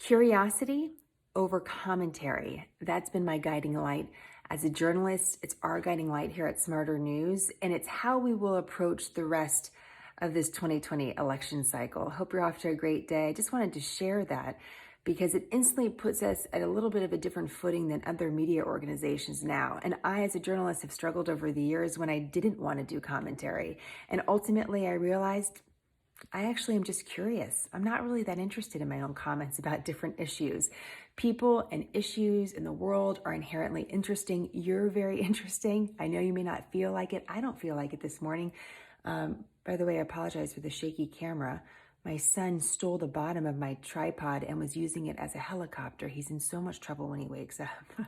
Curiosity over commentary. That's been my guiding light. As a journalist, it's our guiding light here at Smarter News, and it's how we will approach the rest of this 2020 election cycle. Hope you're off to a great day. I just wanted to share that because it instantly puts us at a little bit of a different footing than other media organizations now. And I, as a journalist, have struggled over the years when I didn't want to do commentary. And ultimately, I realized I actually am just curious. I'm not really that interested in my own comments about different issues. People and issues in the world are inherently interesting. You're very interesting. I know you may not feel like it. I don't feel like it this morning. By the way, I apologize for the shaky camera. My son stole the bottom of my tripod and was using it as a helicopter. He's in so much trouble when he wakes up.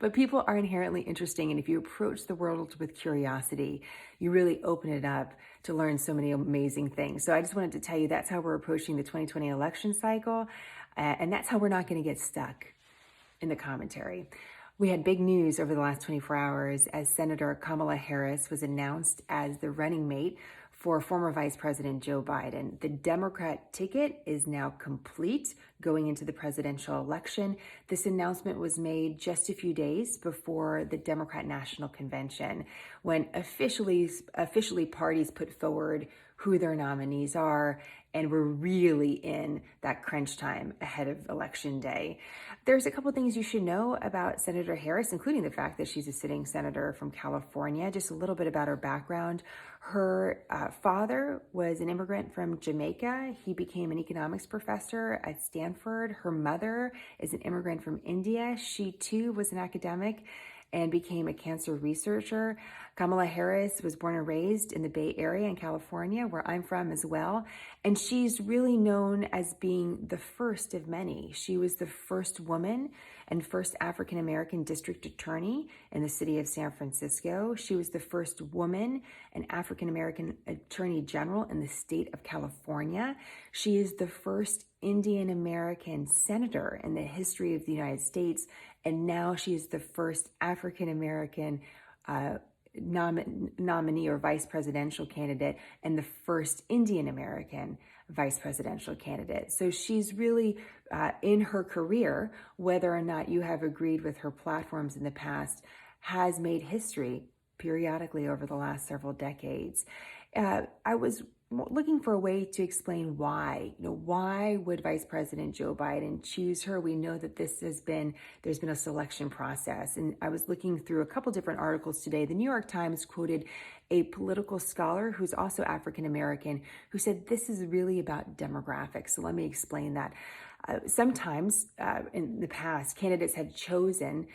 But people are inherently interesting, and if you approach the world with curiosity, you really open it up to learn so many amazing things. So I just wanted to tell you that's how we're approaching the 2020 election cycle, and that's how we're not going to get stuck in the commentary. We had big news over the last 24 hours as Senator Kamala Harris was announced as the running mate for former Vice President Joe Biden. The Democrat ticket is now complete going into the presidential election. This announcement was made just a few days before the Democrat National Convention, when officially parties put forward who their nominees are, and we're really in that crunch time ahead of Election Day. There's a couple things you should know about Senator Harris, including the fact that she's a sitting senator from California. Just a little bit about her background. Her father was an immigrant from Jamaica. He became an economics professor at Stanford. Her mother is an immigrant from India. She too was an academic and became a cancer researcher. Kamala Harris was born and raised in the Bay Area in California, where I'm from as well. And she's really known as being the first of many. She was the first woman and first African-American district attorney in the city of San Francisco. She was the first woman and African-American attorney general in the state of California. She is the first Indian American senator in the history of the United States. And now she is the first African-American nominee or vice presidential candidate and the first Indian American vice presidential candidate. So she's really in her career, whether or not you have agreed with her platforms in the past, has made history periodically over the last several decades. I was looking for a way to explain why. Why would Vice President Joe Biden choose her? We know that there's been a selection process. And I was looking through a couple different articles today. The New York Times quoted a political scholar who's also African American who said this is really about demographics. So let me explain that. Sometimes in the past, candidates have chosen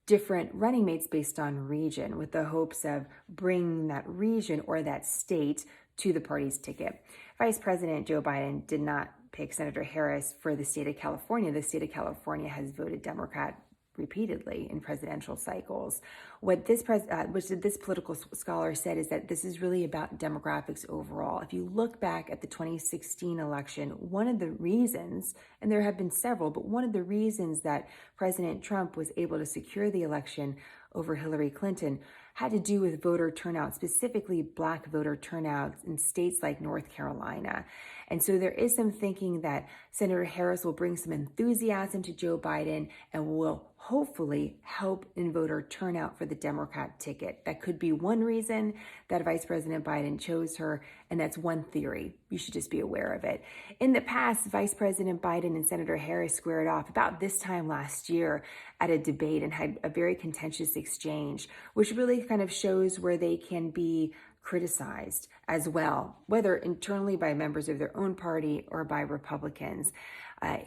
different running mates based on region with the hopes of bringing that region or that state to the party's ticket. Vice President Joe Biden did not pick Senator Harris for the state of California. The state of California has voted Democrat repeatedly in presidential cycles. What this political scholar said is that this is really about demographics overall. If you look back at the 2016 election, one of the reasons, and there have been several, but one of the reasons that President Trump was able to secure the election over Hillary Clinton had to do with voter turnout, specifically Black voter turnout in states like North Carolina. And so there is some thinking that Senator Harris will bring some enthusiasm to Joe Biden and will hopefully help in voter turnout for the Democrat ticket. That could be one reason that Vice President Biden chose her, and that's one theory. You should just be aware of it. In the past, Vice President Biden and Senator Harris squared off about this time last year at a debate and had a very contentious exchange, which really kind of shows where they can be criticized as well, whether internally by members of their own party or by Republicans.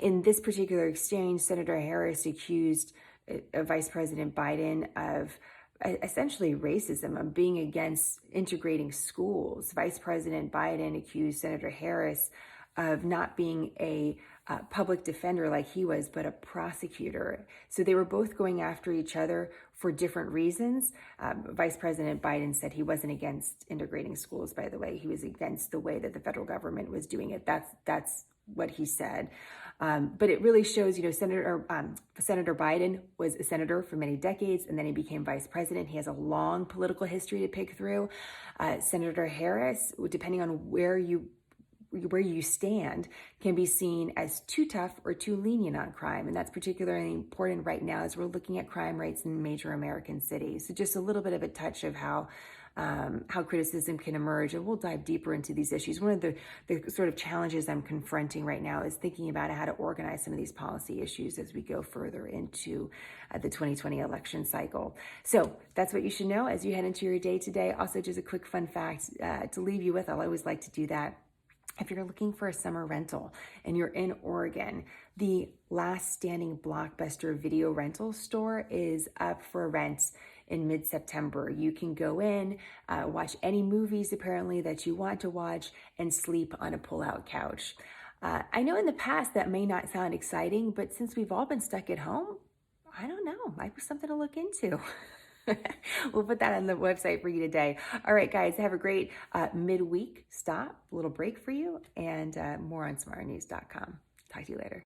In this particular exchange, Senator Harris accused Vice President Biden of essentially racism, of being against integrating schools. Vice President Biden accused Senator Harris of not being a public defender like he was, but a prosecutor. So they were both going after each other for different reasons. Vice President Biden said he wasn't against integrating schools, by the way. He was against the way that the federal government was doing it. That's what he said. But it really shows, Senator Biden was a senator for many decades, and then he became vice president. He has a long political history to pick through. Senator Harris, depending on where you where you stand can be seen as too tough or too lenient on crime. And that's particularly important right now as we're looking at crime rates in major American cities. So just a little bit of a touch of how criticism can emerge. And we'll dive deeper into these issues. One of the sort of challenges I'm confronting right now is thinking about how to organize some of these policy issues as we go further into the 2020 election cycle. So that's what you should know as you head into your day today. Also, just a quick fun fact to leave you with. I'll always like to do that. If you're looking for a summer rental and you're in Oregon, the last standing Blockbuster video rental store is up for rent in mid-September. You can go in, watch any movies apparently that you want to watch, and sleep on a pull-out couch. I know in the past that may not sound exciting, but since we've all been stuck at home, I don't know, might be something to look into. We'll put that on the website for you today. All right, guys, have a great midweek stop, a little break for you, and more on smarternews.com. Talk to you later.